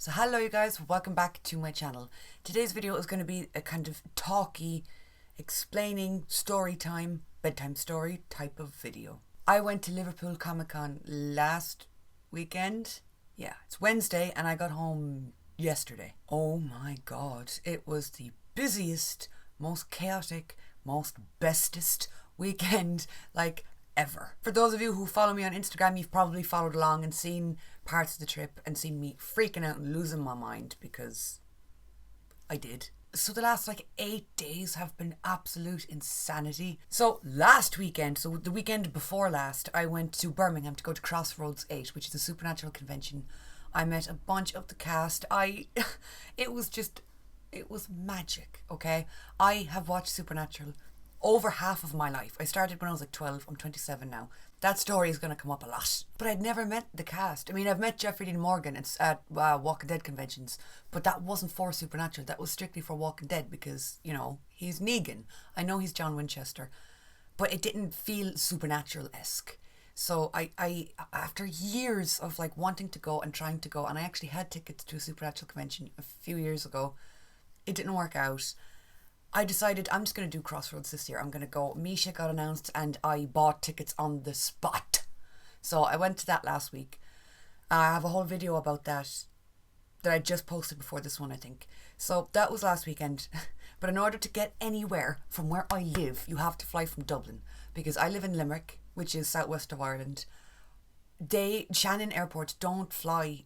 So hello you guys, welcome back to my channel. Today's video is going to be a kind of talky, explaining story time, bedtime story type of video. I went to Liverpool Comic Con last weekend. Yeah, it's Wednesday and I got home yesterday. Oh my god, it was the busiest, most chaotic, most bestest weekend ever. For those of you who follow me on Instagram, you've probably followed along and seen parts of the trip and seen me freaking out and losing my mind because I did. So the last 8 days have been absolute insanity. So last weekend, so the weekend before last, I went to Birmingham to go to Crossroads 8, which is a supernatural convention. I met a bunch of the cast. It was magic, okay? I have watched Supernatural over half of my life. I started when I was 12. I'm 27 now. That story is going to come up a lot. But I'd never met the cast. I mean, I've met Jeffrey Dean Morgan at Walking Dead conventions, but that wasn't for Supernatural. That was strictly for Walking Dead because, he's Negan. I know he's John Winchester, but it didn't feel Supernatural-esque. So I after years of wanting to go and trying to go, and I actually had tickets to a Supernatural convention a few years ago, it didn't work out. I decided I'm just going to do Crossroads this year. I'm going to go. Misha got announced and I bought tickets on the spot. So I went to that last week. I have a whole video about that I just posted before this one, I think. So that was last weekend. But in order to get anywhere from where I live, you have to fly from Dublin. Because I live in Limerick, which is southwest of Ireland. Shannon Airport don't fly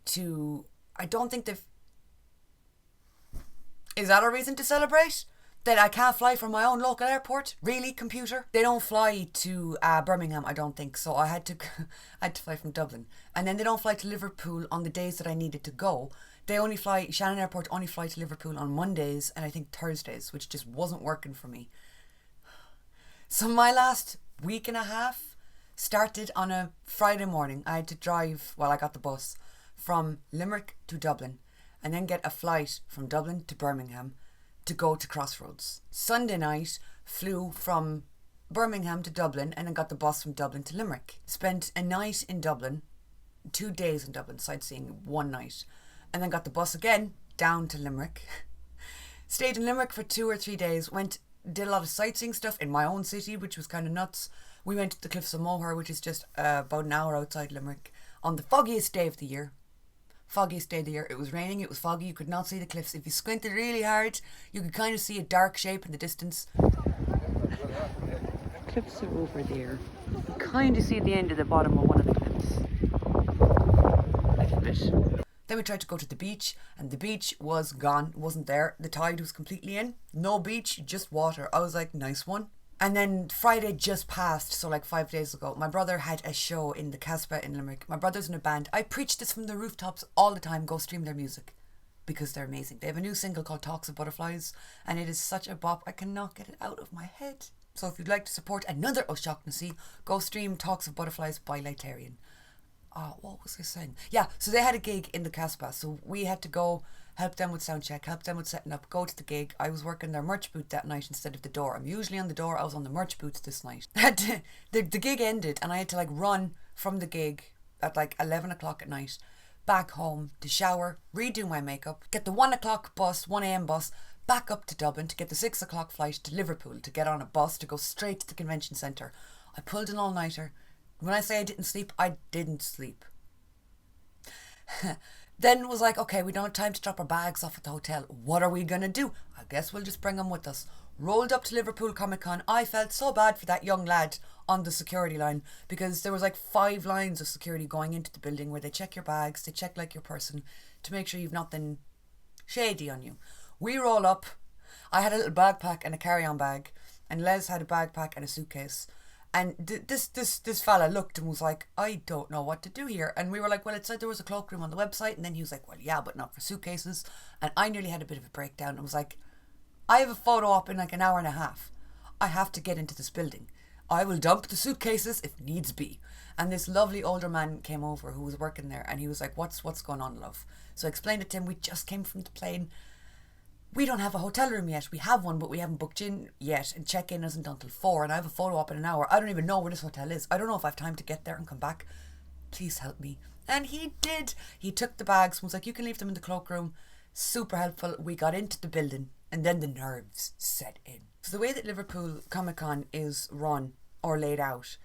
to... I don't think they've... Is that a reason to celebrate? That I can't fly from my own local airport? Really, computer? They don't fly to Birmingham, I don't think. So I had to fly from Dublin. And then they don't fly to Liverpool on the days that I needed to go. Shannon Airport only fly to Liverpool on Mondays and I think Thursdays, which just wasn't working for me. So my last week and a half started on a Friday morning. I had to drive, I got the bus, from Limerick to Dublin, and then get a flight from Dublin to Birmingham to go to Crossroads. Sunday night, flew from Birmingham to Dublin and then got the bus from Dublin to Limerick. Spent a night in Dublin, 2 days in Dublin, sightseeing one night, and then got the bus again down to Limerick. Stayed in Limerick for 2 or 3 days, did a lot of sightseeing stuff in my own city, which was kind of nuts. We went to the Cliffs of Moher, which is just about an hour outside Limerick, on the foggiest day of the year. Foggiest day of the year. It was raining, it was foggy, you could not see the cliffs. If you squinted really hard, you could kind of see a dark shape in the distance. Cliffs are over there. You can kind of see the end of the bottom of one of the cliffs. A little bit. Then we tried to go to the beach, and the beach was gone. It wasn't there. The tide was completely in. No beach, just water. I was like, nice one. And then Friday just passed, so 5 days ago, my brother had a show in the Casbah in Limerick. My brother's in a band. I preach this from the rooftops all the time. Go stream their music because they're amazing. They have a new single called Talks of Butterflies and it is such a bop. I cannot get it out of my head. So if you'd like to support another O'Shaughnessy, go stream Talks of Butterflies by Lightarian. What was I saying? Yeah, so they had a gig in the Casbah, so we had to go help them with sound check, help them with setting up, go to the gig. I was working their merch booth that night instead of the door. I'm usually on the door, I was on the merch booth this night. The gig ended and I had to run from the gig at 11 o'clock at night back home to shower, redo my makeup, get the 1 o'clock bus, 1 a.m. bus, back up to Dublin to get the 6 o'clock flight to Liverpool to get on a bus to go straight to the convention centre. I pulled an all-nighter. When I say I didn't sleep, I didn't sleep. Then it was okay, we don't have time to drop our bags off at the hotel. What are we going to do? I guess we'll just bring them with us. Rolled up to Liverpool Comic Con. I felt so bad for that young lad on the security line because there was 5 lines of security going into the building where they check your bags, they check your person to make sure you've nothing shady on you. We roll up. I had a little backpack and a carry-on bag, and Les had a backpack and a suitcase. And this fella looked and was like, I don't know what to do here. And we were like, well, it said there was a cloakroom on the website. And then he was like, well, yeah, but not for suitcases. And I nearly had a bit of a breakdown and was like, I have a photo op in an hour and a half. I have to get into this building. I will dump the suitcases if needs be. And this lovely older man came over who was working there. And he was like, what's going on, love? So I explained it to him. We just came from the plane. We don't have a hotel room yet. We have one, but we haven't booked in yet. And check-in isn't until 4. And I have a photo op in an hour. I don't even know where this hotel is. I don't know if I have time to get there and come back. Please help me. And he did. He took the bags and was like, you can leave them in the cloakroom. Super helpful. We got into the building and then the nerves set in. So the way that Liverpool Comic Con is run or laid out,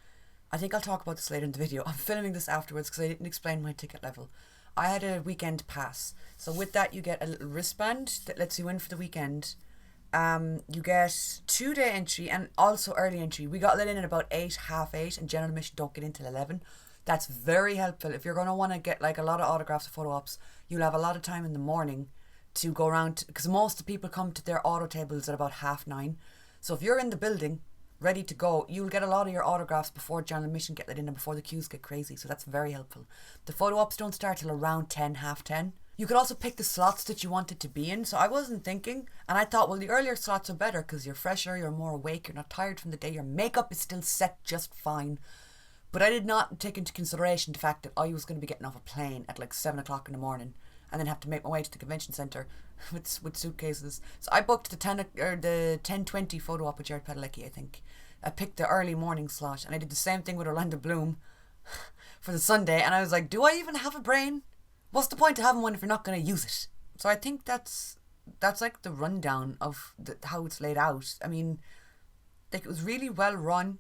I think I'll talk about this later in the video. I'm filming this afterwards because I didn't explain my ticket level. I had a weekend pass. So with that you get a little wristband that lets you in for the weekend. You get 2-day entry and also early entry. We got let in at about 8, half 8, and general admission don't get in till 11. That's very helpful. If you're going to want to get like a lot of autographs or photo ops, you'll have a lot of time in the morning to go around, because most of the people come to their auto tables at about 9:30. So if you're in the building ready to go, you'll get a lot of your autographs before general admission get let in and before the queues get crazy. So that's very helpful. The photo ops don't start till around 10, half 10. You could also pick the slots that you wanted to be in. So I wasn't thinking, and I thought, well, the earlier slots are better because you're fresher, you're more awake, you're not tired from the day, your makeup is still set just fine. But I did not take into consideration the fact that I was going to be getting off a plane at like 7 o'clock in the morning and then have to make my way to the convention centre with suitcases. So I booked the 10:20 photo op with Jared Padalecki, I think. I picked the early morning slot, and I did the same thing with Orlando Bloom for the Sunday, and I was like, do I even have a brain? What's the point of having one if you're not going to use it? So I think that's like the rundown of how it's laid out. I mean, like, it was really well run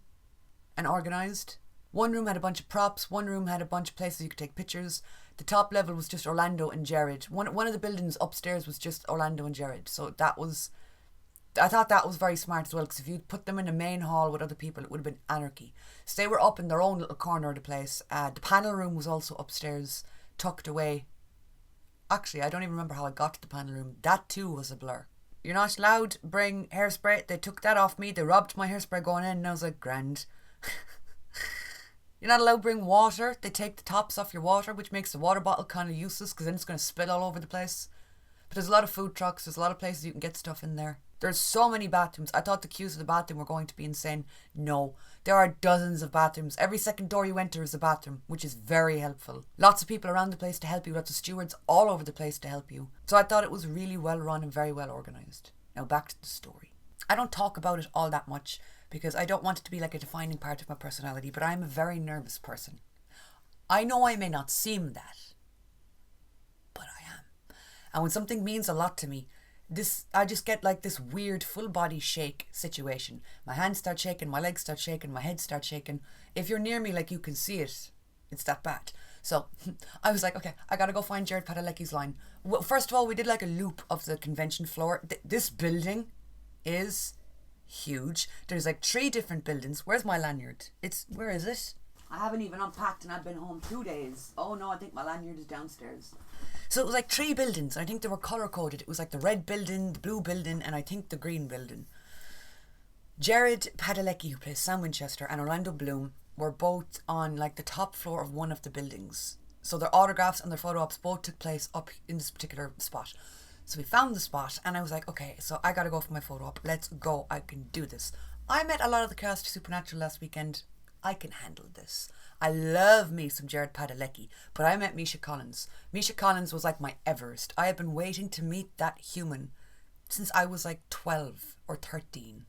and organised. One room had a bunch of props, one room had a bunch of places you could take pictures. The top level was just Orlando and Jared. One of the buildings upstairs was just Orlando and Jared. So I thought that was very smart as well, because if you put them in a main hall with other people, it would have been anarchy. So they were up in their own little corner of the place. The panel room was also upstairs, tucked away. Actually, I don't even remember how I got to the panel room. That too was a blur. You're not allowed to bring hairspray. They took that off me. They robbed my hairspray going in, and I was like, grand. You're not allowed to bring water. They take the tops off your water, which makes the water bottle kind of useless because then it's going to spill all over the place. But there's a lot of food trucks. There's a lot of places you can get stuff in there. There's so many bathrooms. I thought the queues of the bathroom were going to be insane. No, there are dozens of bathrooms. Every second door you enter is a bathroom, which is very helpful. Lots of people around the place to help you. Lots of stewards all over the place to help you. So I thought it was really well run and very well organised. Now back to the story. I don't talk about it all that much because I don't want it to be like a defining part of my personality, but I'm a very nervous person. I know I may not seem that, but I am. And when something means a lot to me, I just get like this weird full body shake situation. My hands start shaking, my legs start shaking, my head starts shaking. If you're near me, like, you can see it. It's that bad. So I was like, okay, I gotta go find Jared Padalecki's line. Well, first of all, we did like a loop of the convention floor. This building is huge. There's like 3 different buildings. Where's my lanyard? Where is it? I haven't even unpacked and I've been home 2 days. Oh no, I think my lanyard is downstairs. So it was like 3 buildings. I think they were colour coded. It was like the red building, the blue building, and I think the green building. Jared Padalecki, who plays Sam Winchester, and Orlando Bloom were both on like the top floor of one of the buildings. So their autographs and their photo ops both took place up in this particular spot. So we found the spot and I was like, okay, so I gotta go for my photo op. Let's go. I can do this. I met a lot of the cast of Supernatural last weekend. I can handle this. I love me some Jared Padalecki, but I met Misha Collins. Misha Collins was like my Everest. I had been waiting to meet that human since I was like 12 or 13,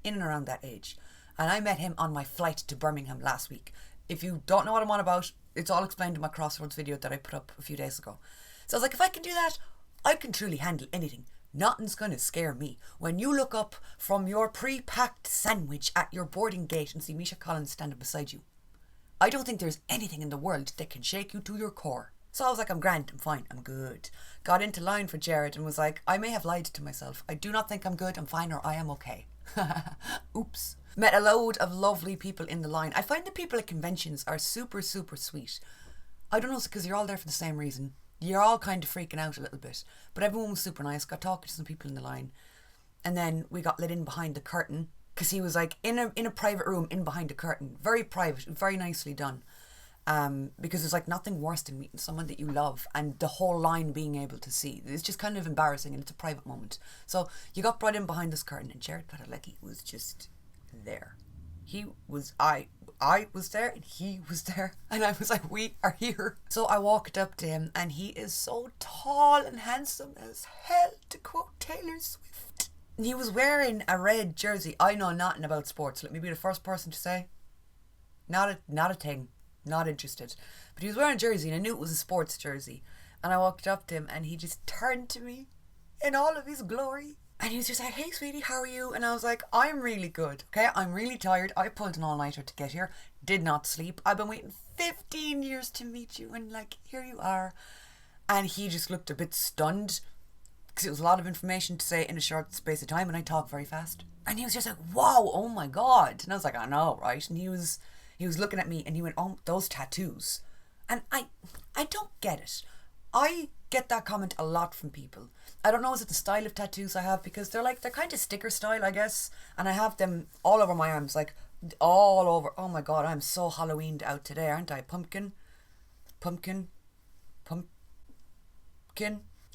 in and around that age. And I met him on my flight to Birmingham last week. If you don't know what I'm on about, it's all explained in my Crossroads video that I put up a few days ago. So I was like, if I can do that, I can truly handle anything. Nothing's going to scare me. When you look up from your pre-packed sandwich at your boarding gate and see Misha Collins standing beside you, I don't think there's anything in the world that can shake you to your core. So I was like, I'm grand, I'm fine, I'm good. Got into line for Jared and was like, I may have lied to myself. I do not think I'm good, I'm fine, or I am okay. Oops. Met a load of lovely people in the line. I find the people at conventions are super, super sweet. I don't know, because you're all there for the same reason. You're all kind of freaking out a little bit. But everyone was super nice. Got talking to some people in the line. And then we got let in behind the curtain. Because he was like in a private room in behind the curtain. Very private. Very nicely done. Because there's like nothing worse than meeting someone that you love and the whole line being able to see. It's just kind of embarrassing and it's a private moment. So you got brought in behind this curtain and Jared Padalecki was just there. I was there and he was there and I was like, we are here. So I walked up to him and he is so tall and handsome as hell, to quote Taylor Swift. He was wearing a red jersey. I know nothing about sports. Let me be the first person to say, not a thing. not interested. But he was wearing a jersey and I knew it was a sports jersey. And I walked up to him and he just turned to me in all of his glory. And he was just like, hey sweetie, how are you? And I was like, I'm really good, okay? I'm really tired. I pulled an all-nighter to get here. Did not sleep. I've been waiting 15 years to meet you and like, here you are. And he just looked a bit stunned because it was a lot of information to say in a short space of time and I talk very fast. And he was just like, wow, oh my God. And I was like, I know, right? And he was looking at me and he went, oh, those tattoos. And I don't get it. I get that comment a lot from people. I don't know, is it the style of tattoos I have? Because they're kind of sticker style, I guess. And I have them all over my arms, like all over. Oh my God, I'm so Halloweened out today, aren't I? Pumpkin.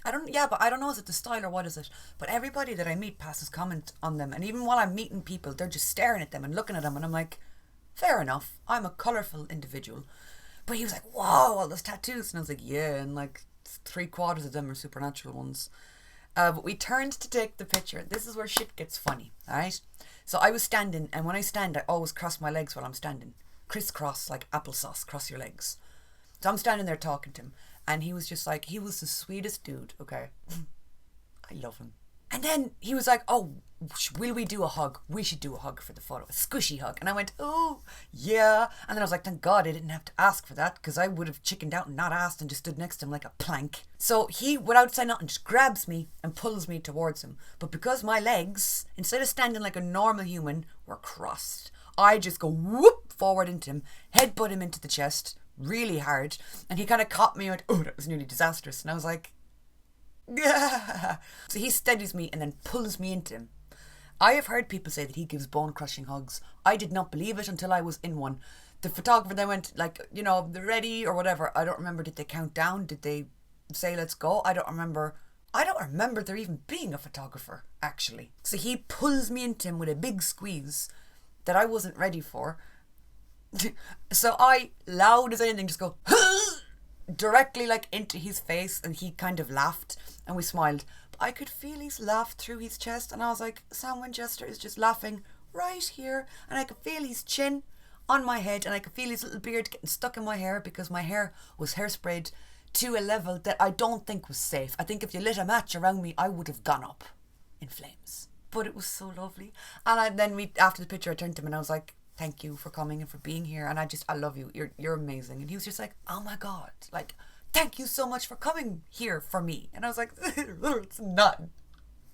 I don't know, is it the style or what is it? But everybody that I meet passes comment on them. And even while I'm meeting people, they're just staring at them and looking at them. And I'm like, fair enough. I'm a colourful individual. But he was like, wow, all those tattoos. And I was like, yeah, and like 3/4 of them are supernatural ones. But we turned to take the picture. This is where shit gets funny, alright? So I was standing, and when I stand, I always cross my legs while I'm standing. Crisscross, like applesauce, cross your legs. So I'm standing there talking to him, and he was just like, he was the sweetest dude, okay? I love him. And then he was like, oh, will we do a hug? We should do a hug for the photo. A squishy hug. And I went, oh, yeah. And then I was like, thank God I didn't have to ask for that because I would have chickened out and not asked and just stood next to him like a plank. So he, without saying nothing, just grabs me and pulls me towards him. But because my legs, instead of standing like a normal human, were crossed, I just go whoop forward into him, headbutt him into the chest really hard. And he kind of caught me and went, oh, that was nearly disastrous. And I was like, yeah. So he steadies me and then pulls me into him. I have heard people say that he gives bone-crushing hugs. I did not believe it until I was in one. The photographer then went like, you know, they're ready or whatever. I don't remember. Did they count down? Did they say let's go? I don't remember there even being a photographer, actually. So he pulls me into him with a big squeeze that I wasn't ready for. So I, loud as anything, just go directly like into his face, and he kind of laughed and we smiled. But I could feel his laugh through his chest, and I was like, Sam Winchester is just laughing right here, and I could feel his chin on my head, and I could feel his little beard getting stuck in my hair because my hair was hairsprayed to a level that I don't think was safe. I think if you lit a match around me, I would have gone up in flames. But it was so lovely. And then after the picture, I turned to him and I was like, thank you for coming and for being here, and I love you, you're amazing. And he was just like, oh my God, like, thank you so much for coming here for me. And I was like, it's none.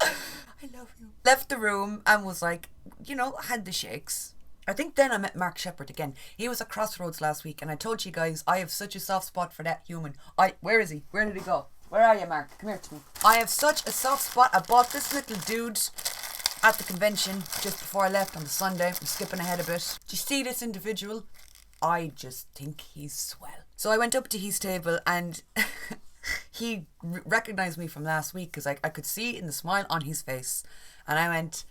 I love you. Left the room and was like, you know, had the shakes. I think then I met Mark Sheppard again. He was at Crossroads last week, and I told you guys I have such a soft spot for that human. Where is he? Where did he go? Where are you, Mark? Come here to me. I have such a soft spot. I bought this little dude at the convention just before I left on the Sunday. I'm skipping ahead a bit. Do you see this individual? I just think he's swell. So I went up to his table and he recognised me from last week because I could see in the smile on his face. And I went,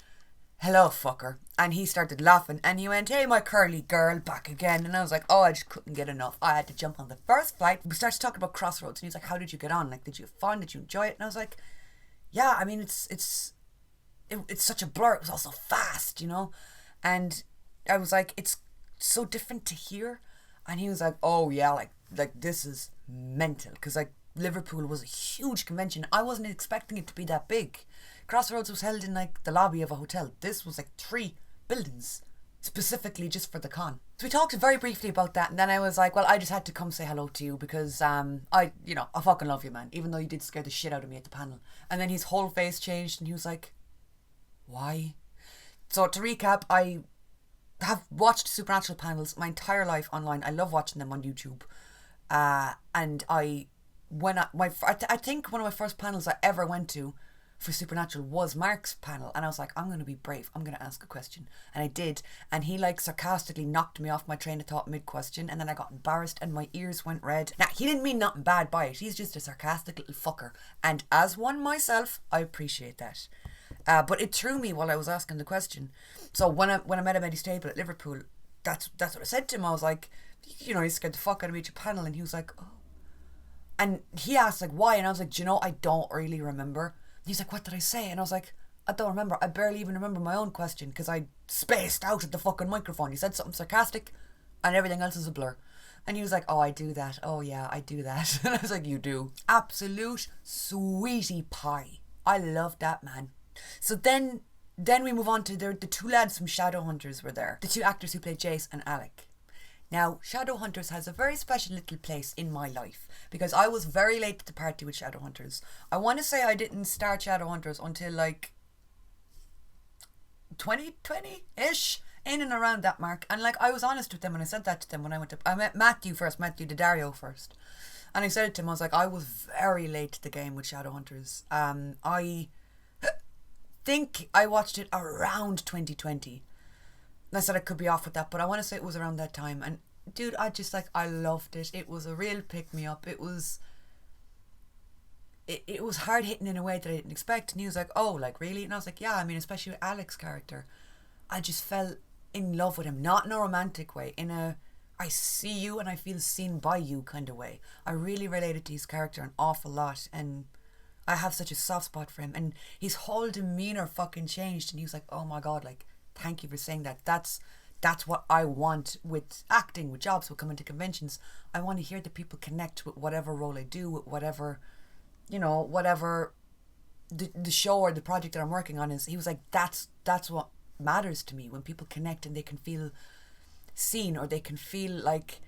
hello, fucker. And he started laughing and he went, hey, my curly girl, back again. And I was like, oh, I just couldn't get enough. I had to jump on the first flight. We started talking about Crossroads and he's like, how did you get on? Like, did you have fun? Did you enjoy it? And I was like, yeah, I mean, it's such a blur. It was also fast, you know? And I was like, it's so different to here. And he was like, oh yeah, like this is mental. Because like Liverpool was a huge convention. I wasn't expecting it to be that big. Crossroads was held in like the lobby of a hotel. This was like 3 buildings specifically just for the con. So we talked very briefly about that, and then I was like, well, I just had to come say hello to you because I fucking love you, man, even though you did scare the shit out of me at the panel. And then his whole face changed and he was like, why? So to recap, I have watched supernatural panels my entire life online. I love watching them on YouTube. And I think one of my first panels I ever went to for supernatural was Mark's panel, and I was like, I'm going to be brave, I'm going to ask a question. And I did, and he like sarcastically knocked me off my train of thought mid-question, and then I got embarrassed and my ears went red. Now, he didn't mean nothing bad by it, he's just a sarcastic little fucker, and as one myself, I appreciate that. But it threw me while I was asking the question. So when I met him at his table at Liverpool, that's what I said to him. I was like, you know, he scared the fuck out of me at your panel, and he was like, oh. And he asked like, why? And I was like, do you know, I don't really remember. And he's like, what did I say? And I was like, I don't remember. I barely even remember my own question because I spaced out at the fucking microphone. He said something sarcastic and everything else is a blur. And he was like, oh, I do that. Oh, yeah, I do that. And I was like, you do. Absolute sweetie pie. I love that, man. So then we move on to the two lads from Shadowhunters were there. The two actors who played Jace and Alec. Now, Shadowhunters has a very special little place in my life because I was very late to the party with Shadowhunters. I want to say I didn't start Shadowhunters until like 2020-ish, in and around that mark. And like, I was honest with them and I said that to them when I met Matthew Daddario first. And I said it to him, I was like, I was very late to the game with Shadowhunters. I think I watched it around 2020. And I said I could be off with that, but I want to say it was around that time. And dude, I loved it. It was a real pick-me-up. It was hard hitting in a way that I didn't expect. And he was like, oh, like really? And I was like, yeah, I mean, especially with Alex's character. I just fell in love with him. Not in a romantic way, in a I see you and I feel seen by you kind of way. I really related to his character an awful lot, and I have such a soft spot for him. And his whole demeanour fucking changed, and he was like, oh my God, like, thank you for saying that. That's what I want with acting, with jobs, with coming to conventions. I want to hear that people connect with whatever role I do, with whatever, whatever the show or the project that I'm working on is. He was like, that's what matters to me, when people connect and they can feel seen, or they can feel like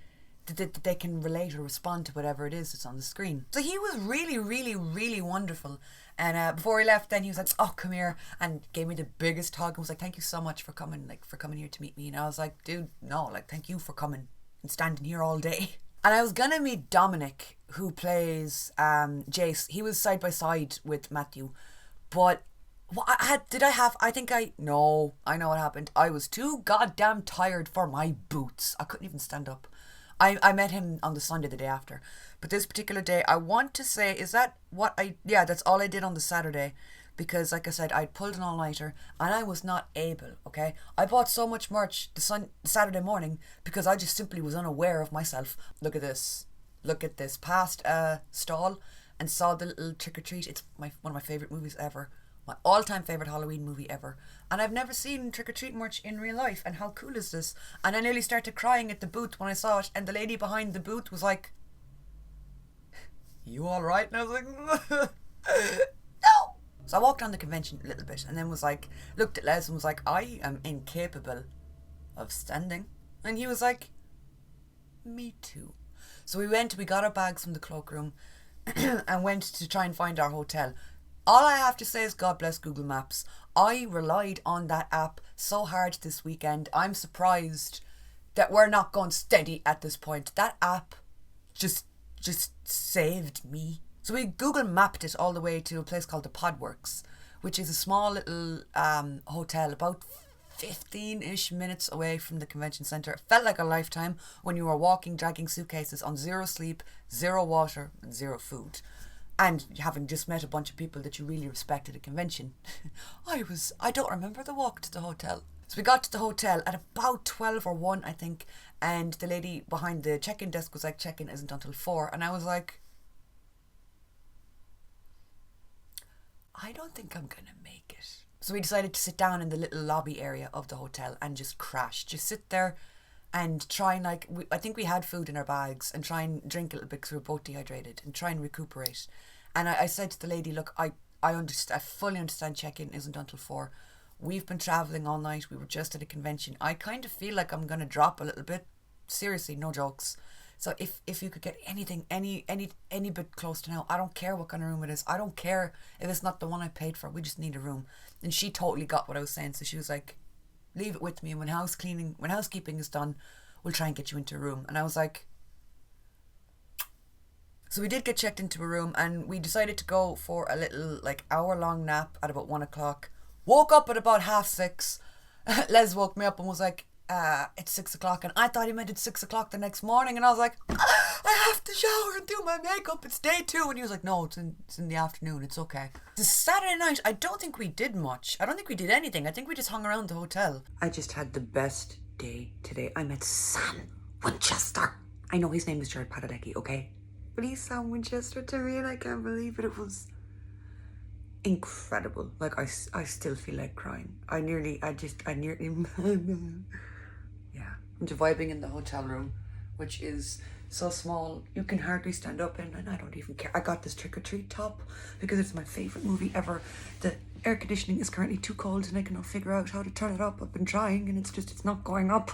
that they can relate or respond to whatever it is that's on the screen. So he was really, really, really wonderful. And before he left, then he was like, oh, come here, and gave me the biggest hug and was like, thank you so much for coming here to meet me. And I was like, dude, no, like, thank you for coming and standing here all day. And I was gonna meet Dominic, who plays Jace. He was side by side with Matthew, but I know what happened. I was too goddamn tired for my boots. I couldn't even stand up. I met him on the Sunday the day after. But this particular day, I want to say, that's all I did on the Saturday. Because, like I said, I'd pulled an all-nighter and I was not able, okay? I bought so much merch the Saturday morning because I just simply was unaware of myself. Look at this. Past stall and saw the little trick-or-treat. It's one of my favourite movies ever. My all-time favourite Halloween movie ever. And I've never seen trick-or-treat merch in real life. And how cool is this? And I nearly started crying at the booth when I saw it. And the lady behind the booth was like, you alright? And I was like, no! So I walked around the convention a little bit and then was like, looked at Les and was like, I am incapable of standing. And he was like, me too. So we got our bags from the cloakroom and went to try and find our hotel. All I have to say is God bless Google Maps. I relied on that app so hard this weekend. I'm surprised that we're not going steady at this point. That app just saved me. So we Google mapped it all the way to a place called the Podworks, which is a small little hotel about 15-ish minutes away from the convention centre. It felt like a lifetime when you were walking, dragging suitcases on zero sleep, zero water, and zero food. And having just met a bunch of people that you really respect at a convention. I don't remember the walk to the hotel. So we got to the hotel at about 12 or 1, I think. And the lady behind the check-in desk was like, check-in isn't until 4. And I was like, I don't think I'm going to make it. So we decided to sit down in the little lobby area of the hotel and just crash. Just sit there and try and I think we had food in our bags, and try and drink a little bit because we were both dehydrated, and try and recuperate. And I said to the lady, look, I fully understand check-in isn't until 4. We've been travelling all night. We were just at a convention. I kind of feel like I'm going to drop a little bit. Seriously, no jokes. So if you could get anything, any bit close to now, I don't care what kind of room it is. I don't care if it's not the one I paid for. We just need a room. And she totally got what I was saying. So she was like, leave it with me. And when housekeeping is done, we'll try and get you into a room. And I was like, so we did get checked into a room, and we decided to go for a little hour-long nap at about 1 o'clock. Woke up at about 6:30. Les woke me up and was like, it's 6 o'clock. And I thought he meant it's 6 o'clock the next morning. And I was like, I have to shower and do my makeup. It's day 2. And he was like, no, it's in the afternoon. It's okay. The Saturday night, I don't think we did much. I don't think we did anything. I think we just hung around the hotel. I just had the best day today. I met Sam Winchester. I know his name is Jared Padalecki, okay? But he's Sam Winchester to me, and I can't believe it. It was incredible. Like, I still feel like crying. I nearly yeah. I'm just vibing in the hotel room which is so small you can hardly stand up in, and I don't even care. I got this Trick or Treat top because it's my favourite movie ever. The air conditioning is currently too cold and I cannot figure out how to turn it up. I've been trying and it's not going up.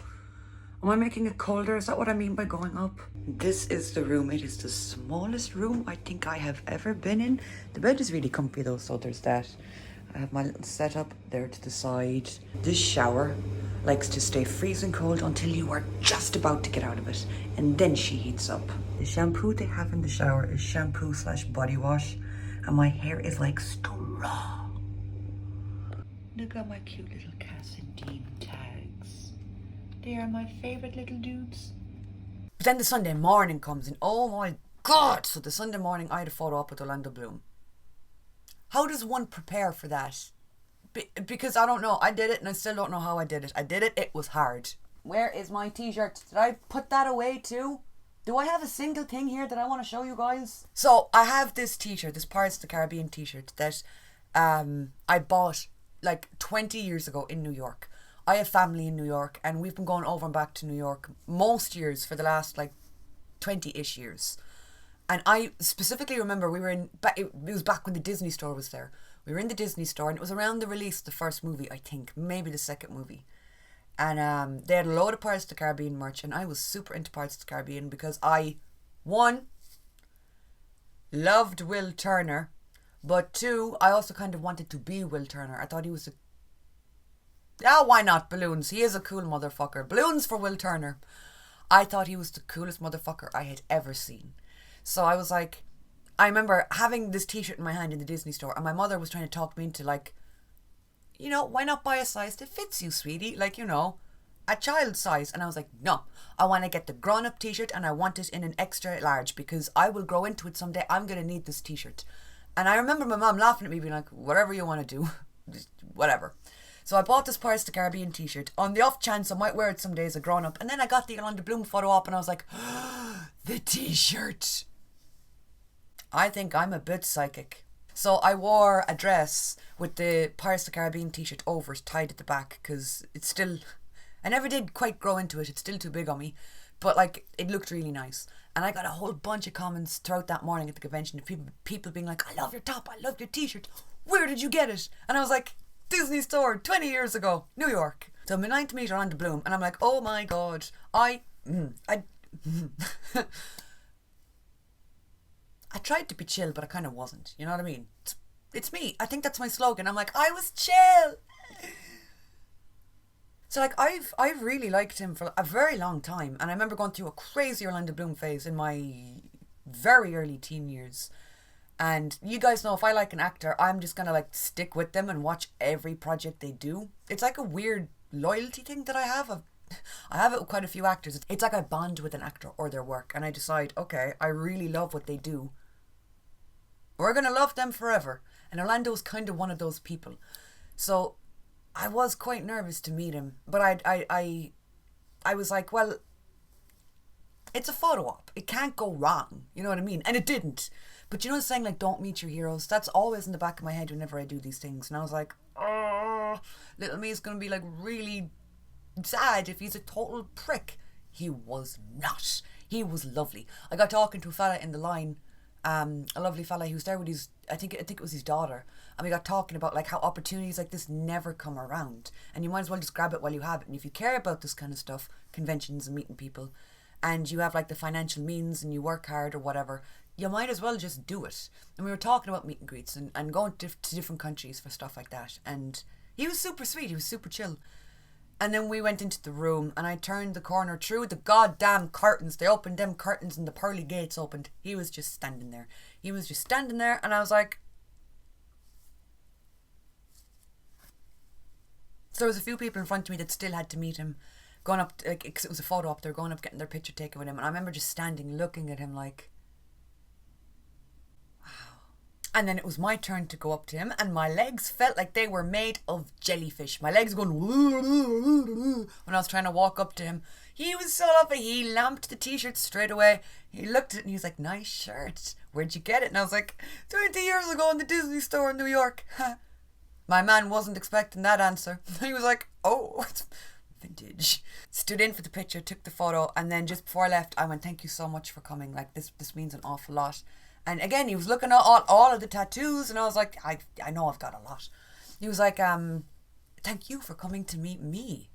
Am I making it colder? Is that what I mean by going up? This is the room. It is the smallest room I think I have ever been in. The bed is really comfy though, so there's that. I have my little setup there to the side. This shower likes to stay freezing cold until you are just about to get out of it, and then she heats up. The shampoo they have in the shower is shampoo / body wash, and my hair is like straw. Look at my cute little Cass and Dean tags. They are my favourite little dudes. But then the Sunday morning comes, and oh my god! So the Sunday morning I had a photo up with Orlando Bloom. How does one prepare for that? Because I don't know. I did it and I still don't know how I did it. I did it. It was hard. Where is my t-shirt? Did I put that away too? Do I have a single thing here that I want to show you guys? So I have this t-shirt, this Pirates of the Caribbean t-shirt that I bought like 20 years ago in New York. I have family in New York and we've been going over and back to New York most years for the last like 20-ish years. And I specifically remember we were in, it was back when the Disney store was there. We were in the Disney store and it was around the release of the first movie, I think, maybe the second movie. And they had a load of Pirates of the Caribbean merch and I was super into Pirates of the Caribbean because I, one, loved Will Turner, but two, I also kind of wanted to be Will Turner. I thought he was why not balloons? He is a cool motherfucker. Balloons for Will Turner. I thought he was the coolest motherfucker I had ever seen. So I was like, I remember having this t-shirt in my hand in the Disney store and my mother was trying to talk me into like, you know, why not buy a size that fits you, sweetie? Like, you know, a child size. And I was like, no, I want to get the grown-up t-shirt and I want it in an extra large because I will grow into it someday. I'm going to need this t-shirt. And I remember my mom laughing at me being like, whatever you want to do, just whatever. So I bought this Pirates of the Caribbean t-shirt on the off chance I might wear it someday as a grown-up. And then I got the Orlando Bloom photo up and I was like, the t-shirt. I think I'm a bit psychic. So I wore a dress with the Pirates of the Caribbean t-shirt over, tied at the back, because it's still, I never did quite grow into it. It's still too big on me. But like, it looked really nice. And I got a whole bunch of comments throughout that morning at the convention of people being like, I love your top, I love your t-shirt. Where did you get it? And I was like, Disney store, 20 years ago, New York. So I'm in to meet Orlando Bloom, and I'm like, oh my god, I tried to be chill, but I kind of wasn't. You know what I mean? It's me. I think that's my slogan. I'm like, I was chill. So like, I've really liked him for a very long time, and I remember going through a crazy Orlando Bloom phase in my very early teen years. And you guys know if I like an actor, I'm just gonna like stick with them and watch every project they do. It's like a weird loyalty thing that I have. I have it with quite a few actors. It's like I bond with an actor or their work and I decide, okay, I really love what they do. We're gonna love them forever. And Orlando's kind of one of those people. So I was quite nervous to meet him, but I was like, well, it's a photo op. It can't go wrong. You know what I mean? And it didn't. But you know the saying, like, don't meet your heroes? That's always in the back of my head whenever I do these things. And I was like, oh, little me is going to be, like, really sad if he's a total prick. He was not. He was lovely. I got talking to a fella in the line, a lovely fella. He was there with his, I think it was his daughter. And we got talking about, like, how opportunities like this never come around. And you might as well just grab it while you have it. And if you care about this kind of stuff, conventions and meeting people, and you have, like, the financial means and you work hard or whatever, you might as well just do it. And we were talking about meet and greets and going to different countries for stuff like that. And he was super sweet. He was super chill. And then we went into the room and I turned the corner through the goddamn curtains. They opened them curtains and the pearly gates opened. He was just standing there. He was just standing there and I was like... So there was a few people in front of me that still had to meet him. Going up, like, because it was a photo op, they were going up getting their picture taken with him. And I remember just standing looking at him like... And then it was my turn to go up to him and my legs felt like they were made of jellyfish. My legs going when I was trying to walk up to him. He was so lovely. He lamped the t-shirt straight away. He looked at it and he was like, nice shirt. Where'd you get it? And I was like, 20 years ago in the Disney store in New York. My man wasn't expecting that answer. He was like, oh, vintage. Stood in for the picture, took the photo, and then just before I left, I went, thank you so much for coming. Like, this means an awful lot. And again, he was looking at all of the tattoos, and I was like, I know I've got a lot. He was like, thank you for coming to meet me.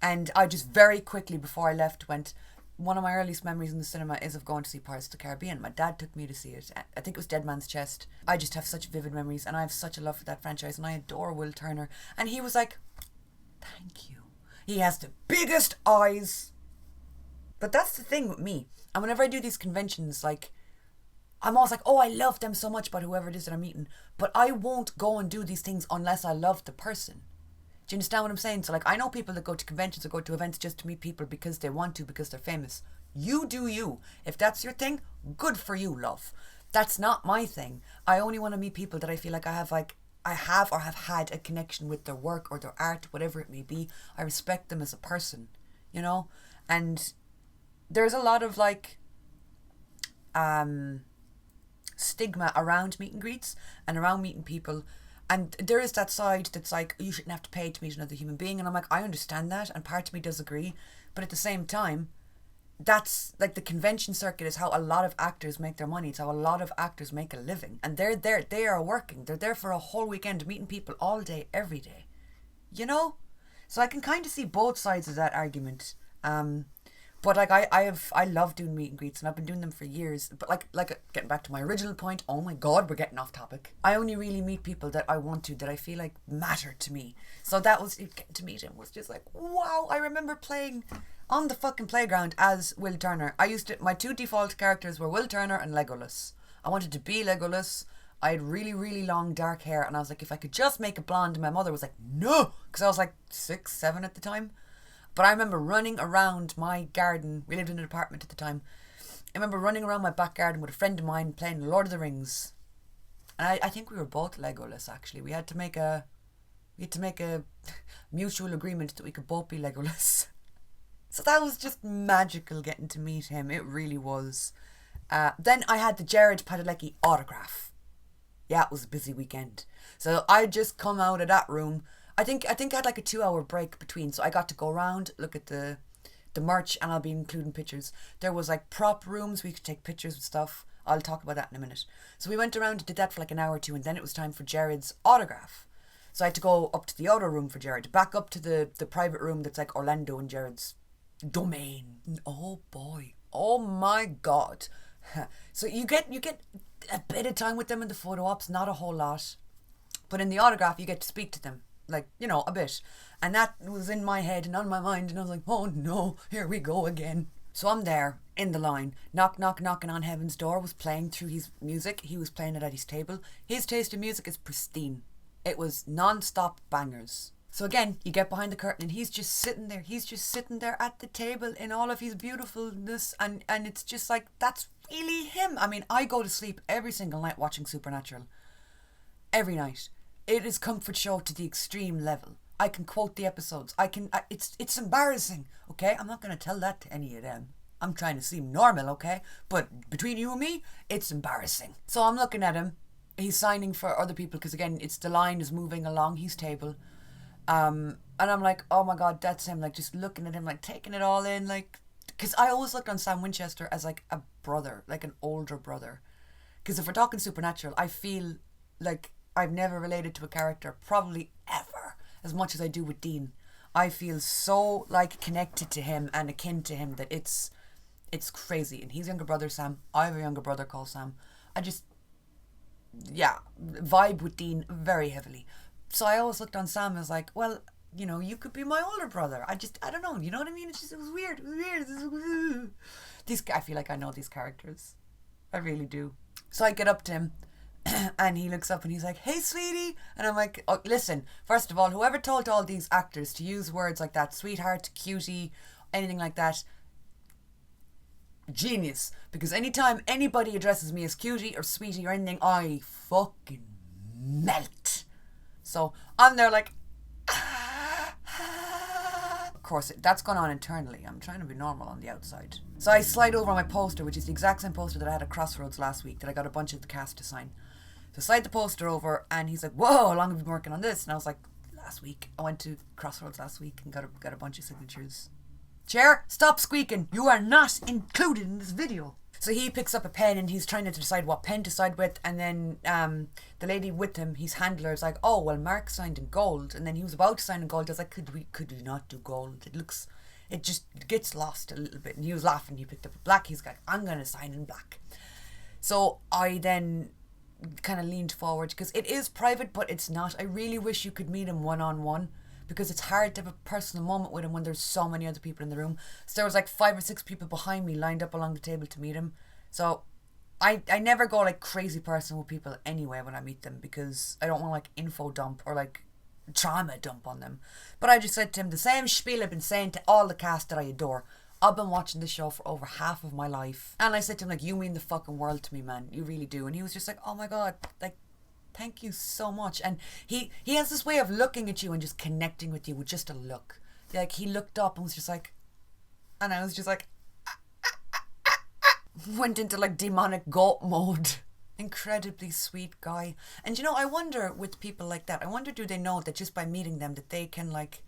And I just very quickly, before I left, went, one of my earliest memories in the cinema is of going to see Pirates of the Caribbean. My dad took me to see it. I think it was Dead Man's Chest. I just have such vivid memories, and I have such a love for that franchise, and I adore Will Turner. And he was like, thank you. He has the biggest eyes. But that's the thing with me. And whenever I do these conventions, like, I'm always like, oh, I love them so much about whoever it is that I'm meeting. But I won't go and do these things unless I love the person. Do you understand what I'm saying? So, like, I know people that go to conventions or go to events just to meet people because they want to, because they're famous. You do you. If that's your thing, good for you, love. That's not my thing. I only want to meet people that I feel like I have or have had a connection with their work or their art, whatever it may be. I respect them as a person, you know? And there's a lot of, like, stigma around meet and greets and around meeting people. And there is that side that's like, you shouldn't have to pay to meet another human being. And I'm like, I understand that. And part of me does agree. But at the same time, that's like the convention circuit is how a lot of actors make their money. It's how a lot of actors make a living. And they're there. They are working. They're there for a whole weekend meeting people all day, every day. You know? So I can kind of see both sides of that argument. But like I love doing meet and greets, and I've been doing them for years. But like getting back to my original point, oh my god, we're getting off topic. I only really meet people that I want to, that I feel like matter to me. So that was, getting to meet him was just like, wow. I remember playing on the fucking playground as Will Turner. My two default characters were Will Turner and Legolas. I wanted to be Legolas. I had really, really long dark hair, and I was like, if I could just make it blonde, and my mother was like, no, because I was like 6, 7 at the time. But I remember running around my garden. We lived in an apartment at the time. I remember running around my back garden with a friend of mine playing Lord of the Rings. And I think we were both Legolas, actually. We had to make a mutual agreement that we could both be Legolas. So that was just magical getting to meet him. It really was. Then I had the Jared Padalecki autograph. Yeah, it was a busy weekend. So I just come out of that room. I think I had like a 2-hour break between, so I got to go around, look at the merch, and I'll be including pictures. There was like prop rooms, we could take pictures and stuff. I'll talk about that in a minute. So we went around and did that for like an hour or two, and then it was time for Jared's autograph. So I had to go up to the outer room for Jared, back up to the private room that's like Orlando and Jared's domain. Oh boy. Oh my god. So you get a bit of time with them in the photo ops, not a whole lot. But in the autograph you get to speak to them. Like, you know, a bit. And that was in my head and on my mind, and I was like, oh no, here we go again. So I'm there in the line, knocking on heaven's door, was playing through his music. He was playing it at his table. His taste in music is pristine. It was non-stop bangers. So again, you get behind the curtain and he's just sitting there at the table in all of his beautifulness, and it's just like, that's really him. I mean, I go to sleep every single night watching Supernatural. Every night. It is comfort show to the extreme level. I can quote the episodes. It's embarrassing, okay? I'm not going to tell that to any of them. I'm trying to seem normal, okay? But between you and me, it's embarrassing. So I'm looking at him. He's signing for other people because, again, the line is moving along his table. And I'm like, oh my god, that's him. Like, just looking at him, like, taking it all in. Like, because I always looked on Sam Winchester as, like, a brother, like an older brother. Because if we're talking Supernatural, I feel like I've never related to a character, probably ever, as much as I do with Dean. I feel so, like, connected to him and akin to him that it's crazy. And he's younger brother Sam. I have a younger brother called Sam. I just, vibe with Dean very heavily. So I always looked on Sam as like, well, you know, you could be my older brother. I don't know, you know what I mean? It was weird. I feel like I know these characters. I really do. So I get up to him. And he looks up and he's like, hey sweetie. And I'm like, oh, listen, first of all, whoever told all these actors to use words like that, sweetheart, cutie, anything like that, genius. Because anytime anybody addresses me as cutie or sweetie or anything, I fucking melt. So I'm there like, Of course, that's gone on internally. I'm trying to be normal on the outside. So I slide over my poster, which is the exact same poster that I had at Crossroads last week that I got a bunch of the cast to sign. So slide the poster over, and he's like, whoa, how long have you been working on this? And I was like, last week. I went to Crossroads last week and got a bunch of signatures. Chair, stop squeaking. You are not included in this video. So he picks up a pen and he's trying to decide what pen to side with, and then the lady with him, his handler, is like, oh, well, Mark signed in gold, and then he was about to sign in gold. I was like, could we not do gold? It just gets lost a little bit. And he was laughing. He picked up a black. He's like, I'm going to sign in black. So I then kind of leaned forward, because it is private, but it's not. I really wish you could meet him one-on-one, because it's hard to have a personal moment with him when there's so many other people in the room. So there was like 5 or 6 people behind me lined up along the table to meet him. So I never go like crazy person with people anyway when I meet them, because I don't want like info dump or like trauma dump on them. But I just said to him the same spiel I've been saying to all the cast that I adore. I've been watching this show for over half of my life. And I said to him, like, you mean the fucking world to me, man. You really do. And he was just like, oh my God, like, thank you so much. And he has this way of looking at you and just connecting with you with just a look. Like, he looked up and was just like, and I was just like, went into like demonic goat mode. Incredibly sweet guy. And you know, I wonder with people like that, I wonder, do they know that just by meeting them that they can like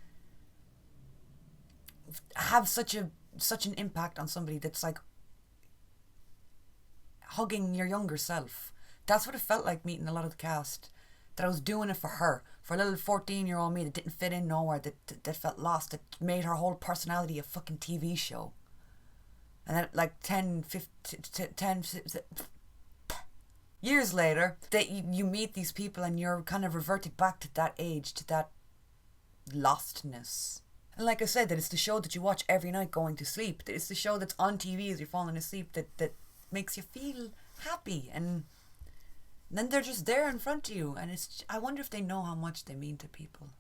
have such an impact on somebody that's like hugging your younger self. That's what it felt like meeting a lot of the cast. That I was doing it for her, for a little 14-year-old me that didn't fit in nowhere, that felt lost, that made her whole personality a fucking TV show. And then like 10 years later, that you meet these people and you're kind of reverted back to that age, to that lostness. And like I said, that it's the show that you watch every night going to sleep. That it's the show that's on TV as you're falling asleep that makes you feel happy. And then they're just there in front of you. And I wonder if they know how much they mean to people.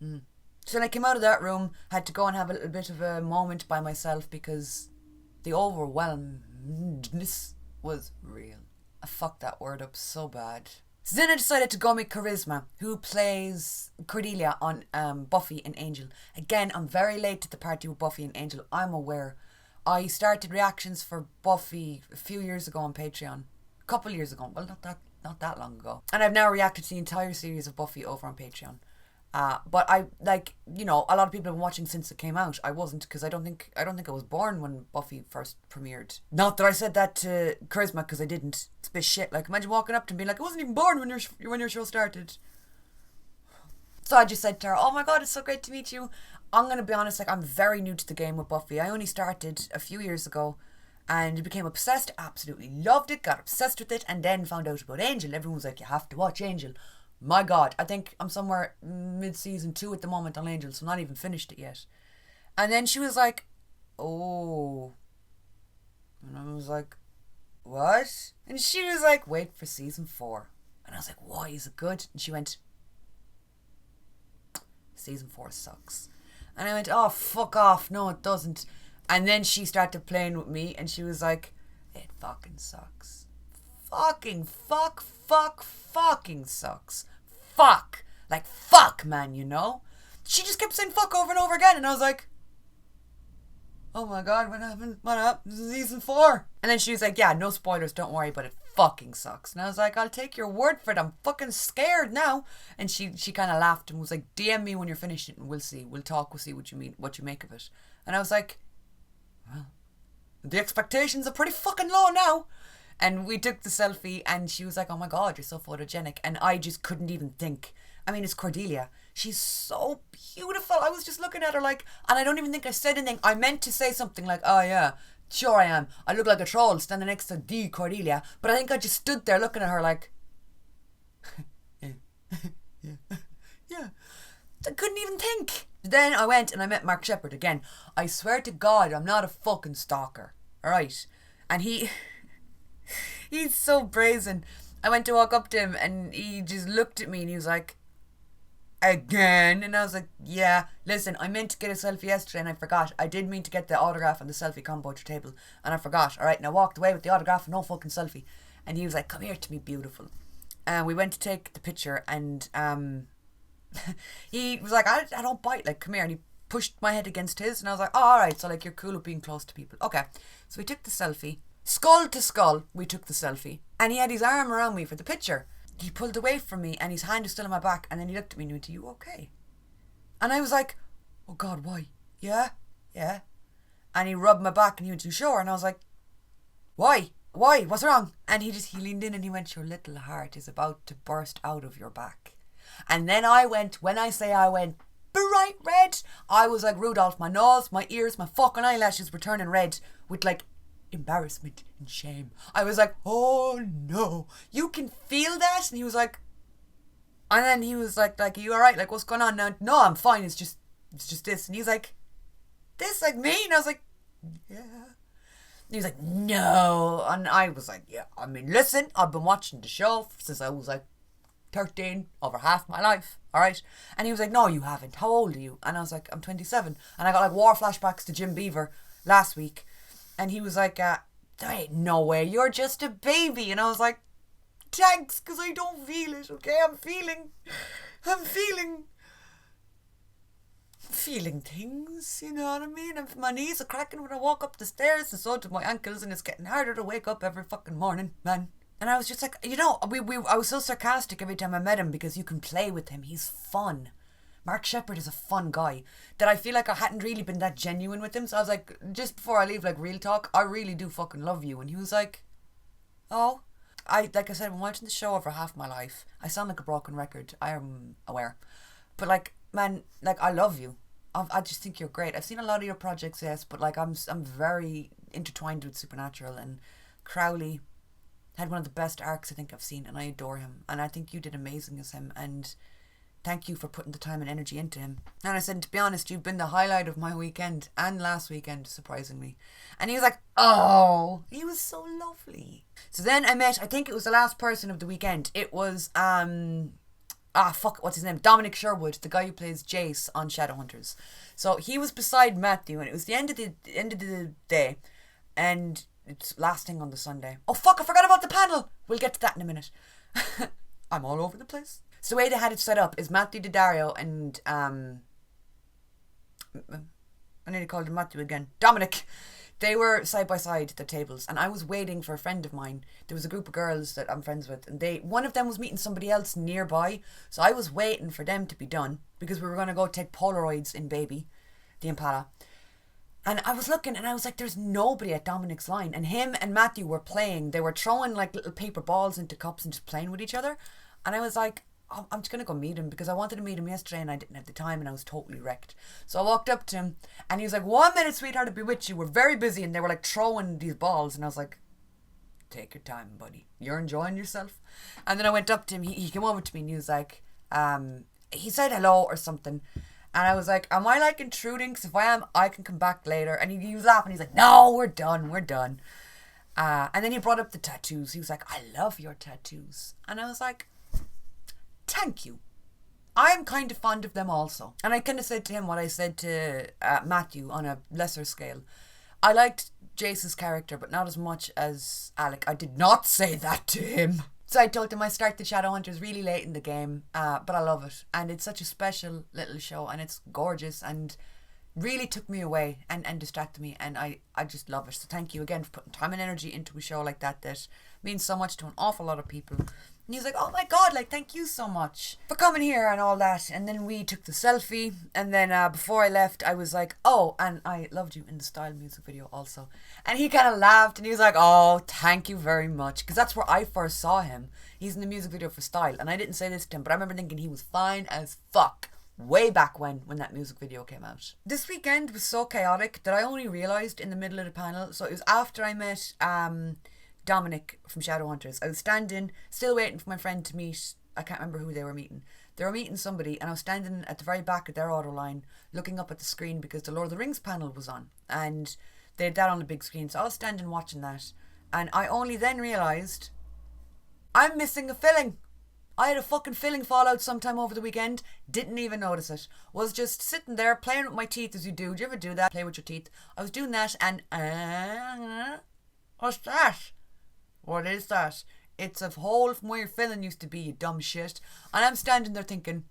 So when I came out of that room, I had to go and have a little bit of a moment by myself, because the overwhelmedness was real. I fucked that word up so bad. So then I decided to go meet Charisma, who plays Cordelia on Buffy and Angel. Again, I'm very late to the party with Buffy and Angel. I'm aware. I started reactions for Buffy a few years ago on Patreon. A couple years ago. Well, not that long ago. And I've now reacted to the entire series of Buffy over on Patreon. But I, like, you know, a lot of people have been watching since it came out. I wasn't, because I don't think I was born when Buffy first premiered. Not that I said that to Charisma, because I didn't. It's a bit shit. Like, imagine walking up to him and being like, I wasn't even born when your show started. So I just said to her, oh my God, it's so great to meet you. I'm going to be honest, like, I'm very new to the game with Buffy. I only started a few years ago and became obsessed, absolutely loved it, got obsessed with it, and then found out about Angel. Everyone was like, you have to watch Angel. My God, I think I'm somewhere mid-season 2 at the moment on Angel, so I'm not even finished it yet. And then she was like, oh. And I was like, what? And she was like, wait for season 4. And I was like, why, is it good? And she went, season 4 sucks. And I went, oh, fuck off. No, it doesn't. And then she started playing with me and she was like, it fucking sucks. Fucking fucking sucks. Fuck. Like, fuck, man, you know? She just kept saying fuck over and over again. And I was like, oh my God, what happened? What happened? This is season 4. And then she was like, yeah, no spoilers, don't worry, but it fucking sucks. And I was like, I'll take your word for it. I'm fucking scared now. And she kind of laughed and was like, DM me when you're finished it and we'll see. We'll talk. We'll see what you mean, what you make of it. And I was like, well, the expectations are pretty fucking low now. And we took the selfie and she was like, oh my God, you're so photogenic. And I just couldn't even think. I mean, it's Cordelia. She's so beautiful. I was just looking at her like, and I don't even think I said anything. I meant to say something like, oh yeah, sure I am. I look like a troll standing next to the Cordelia. But I think I just stood there looking at her like, yeah. I couldn't even think. Then I went and I met Mark Sheppard again. I swear to God, I'm not a fucking stalker. Alright? And he's so brazen. I went to walk up to him and he just looked at me and he was like, again? And I was like, yeah, listen, I meant to get a selfie yesterday and I forgot. I did mean to get the autograph and the selfie combo at your table and I forgot. Alright, and I walked away with the autograph and no fucking selfie. And he was like, come here to me, beautiful. And we went to take the picture and he was like, I don't bite, like, come here. And he pushed my head against his and I was like, oh, alright, so like you're cool with being close to people. Okay, so we took the selfie. Skull to skull, we took the selfie. And he had his arm around me for the picture. he pulled away from me and his hand was still on my back, and then he looked at me and he went, "Are you okay?" And I was like, "Oh God, why?" "Yeah, yeah." And he rubbed my back and he went, "You sure?" And I was like, "Why? Why? What's wrong?" And he leaned in and he went, "Your little heart is about to burst out of your back." And then I went bright red. I was like Rudolph. My nose, my ears, my fucking eyelashes were turning red with like embarrassment and shame. I was like, "Oh no, you can feel that?" And he was like, and then he was like, "Are you alright? Like, what's going on now?" "No, I'm fine. It's just this." And he's like, "This, like me?" And I was like, "Yeah." And he was like, "No." And I was like, "Yeah, I mean, listen, I've been watching the show since I was like 13, over half my life, alright?" And he was like, "No, you haven't. How old are you?" And I was like, "I'm 27. And I got like war flashbacks to Jim Beaver last week. And he was like, "There ain't no way, you're just a baby." And I was like, "Thanks, because I don't feel it, okay? I'm feeling things, you know what I mean? And my knees are cracking when I walk up the stairs, and so do my ankles, and it's getting harder to wake up every fucking morning, man." And I was just like, you know, I was so sarcastic every time I met him because you can play with him. He's fun. Mark Sheppard is a fun guy that I feel like I hadn't really been that genuine with him. So I was like, just before I leave, like, real talk, I really do fucking love you. And he was like, "Oh." Like I said, I've been watching the show over half my life. I sound like a broken record. I am aware. But like, man, like, I love you. I just think you're great. I've seen a lot of your projects, yes, but like, I'm very intertwined with Supernatural, and Crowley had one of the best arcs I think I've seen, and I adore him. And I think you did amazing as him, and thank you for putting the time and energy into him. And I said, to be honest, you've been the highlight of my weekend, and last weekend, surprisingly. And he was like, "Oh," he was so lovely. So then I met, I think it was the last person of the weekend. It was, what's his name? Dominic Sherwood, the guy who plays Jace on Shadowhunters. So he was beside Matthew, and it was the end of the day, and it's lasting on the Sunday. Oh fuck, I forgot about the panel. We'll get to that in a minute. I'm all over the place. So the way they had it set up is Matthew Daddario and I nearly called him Matthew again. Dominic. They were side by side at the tables, and I was waiting for a friend of mine. There was a group of girls that I'm friends with, and one of them was meeting somebody else nearby, so I was waiting for them to be done because we were going to go take Polaroids in Baby, the Impala. And I was looking, and I was like, there's nobody at Dominic's line. And him and Matthew were playing. They were throwing like little paper balls into cups and just playing with each other. And I was like, oh, I'm just going to go meet him, because I wanted to meet him yesterday and I didn't have the time and I was totally wrecked. So I walked up to him and he was like, "1 minute, sweetheart, I'll be with you. We're very busy." And they were like throwing these balls. And I was like, "Take your time, buddy. You're enjoying yourself." And then I went up to him. He came over to me and he was like, he said hello or something. And I was like, "Am I like intruding? Because if I am, I can come back later." And he was laughing. He's like, "No, we're done. We're done." And then he brought up the tattoos. He was like, "I love your tattoos." And I was like, "Thank you. I'm kind of fond of them also." And I kind of said to him what I said to Matthew on a lesser scale. I liked Jace's character, but not as much as Alec. I did not say that to him. So I told him I started Shadowhunters really late in the game, but I love it. And it's such a special little show, and it's gorgeous, and really took me away and distracted me, and I just love it. So thank you again for putting time and energy into a show like that means so much to an awful lot of people. And he was like, "Oh my God, like, thank you so much for coming here," and all that. And then we took the selfie, and then before I left, I was like, "Oh, and I loved you in the Style music video also." And he kind of laughed, and he was like, "Oh, thank you very much," because that's where I first saw him. He's in the music video for Style, and I didn't say this to him, but I remember thinking he was fine as fuck way back when that music video came out. This weekend was so chaotic that I only realised in the middle of the panel. So it was after I met Dominic from Shadowhunters. I was standing, still waiting for my friend to meet, I can't remember who they were meeting. They were meeting somebody, and I was standing at the very back of their auto line looking up at the screen because the Lord of the Rings panel was on, and they had that on the big screen. So I was standing watching that, and I only then realised I'm missing a filling. I had a fucking filling fall out sometime over the weekend. Didn't even notice it. Was just sitting there playing with my teeth as you do. Do you ever do that? Play with your teeth. I was doing that, and what's that? What is that? It's a hole from where your filling used to be, you dumb shit. And I'm standing there thinking,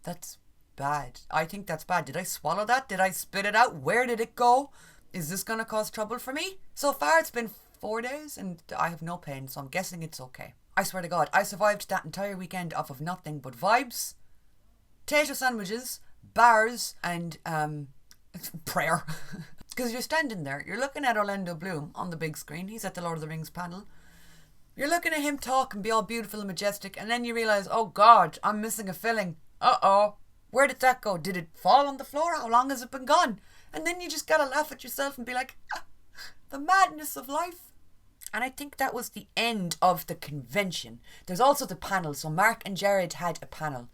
that's bad. I think that's bad. Did I swallow that? Did I spit it out? Where did it go? Is this going to cause trouble for me? So far it's been 4 days and I have no pain, so I'm guessing it's okay. I swear to God, I survived that entire weekend off of nothing but vibes, potato sandwiches, bars, and prayer. Because you're standing there, you're looking at Orlando Bloom on the big screen. He's at the Lord of the Rings panel. You're looking at him talk and be all beautiful and majestic, and then you realise, oh God, I'm missing a filling. Uh-oh. Where did that go? Did it fall on the floor? How long has it been gone? And then you just gotta laugh at yourself and be like, the madness of life. And I think that was the end of the convention. There's also the panel. So Mark and Jared had a panel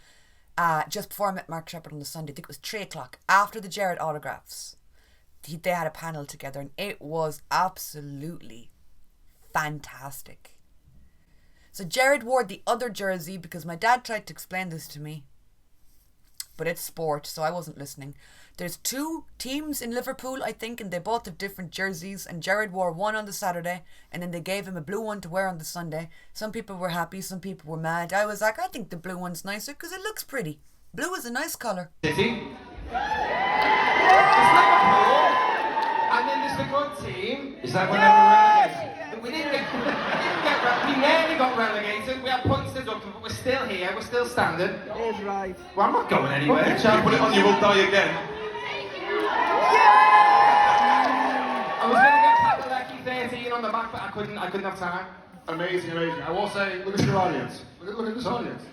just before I met Mark Sheppard on the Sunday. I think it was 3 o'clock after the Jared autographs. They had a panel together and it was absolutely fantastic. So Jared wore the other jersey because my dad tried to explain this to me. But it's sport, so I wasn't listening. There's 2 teams in Liverpool, I think, and they both have different jerseys. And Jared wore one on the Saturday, and then they gave him a blue one to wear on the Sunday. Some people were happy, some people were mad. I was like, I think the blue one's nicer because it looks pretty. Blue is a nice colour. City. It's Liverpool, and then there's the good team. Is that when they were relegated? We nearly got relegated. We had points deducted, but we're still here. We're still standing. It is right. Well, I'm not going anywhere. You can't put it on, you will die again. I was going to get Padalecki 13 on the back, but I couldn't have time. Amazing, amazing. I will say, look at your audience. Look at this audience.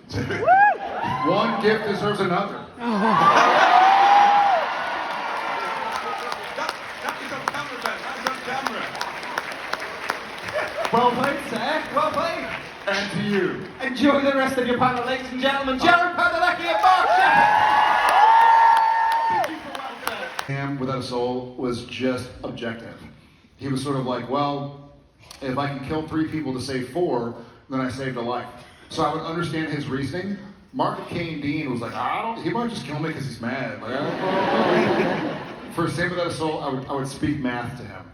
One gift deserves another. That is on camera, Ben. That is on camera. Well played, sir. Well played. And to you. Enjoy the rest of your panel, ladies and gentlemen. Jared Padalecki and Mark Sheppard. Thank you for welcome. Him, Without a Soul, was just objective. He was sort of like, well, if I can kill 3 people to save 4, then I saved a life. So I would understand his reasoning. Mark Kane Dean was like, he might just kill me because he's mad. Like, I don't know. For Save Without a Soul, I would speak math to him.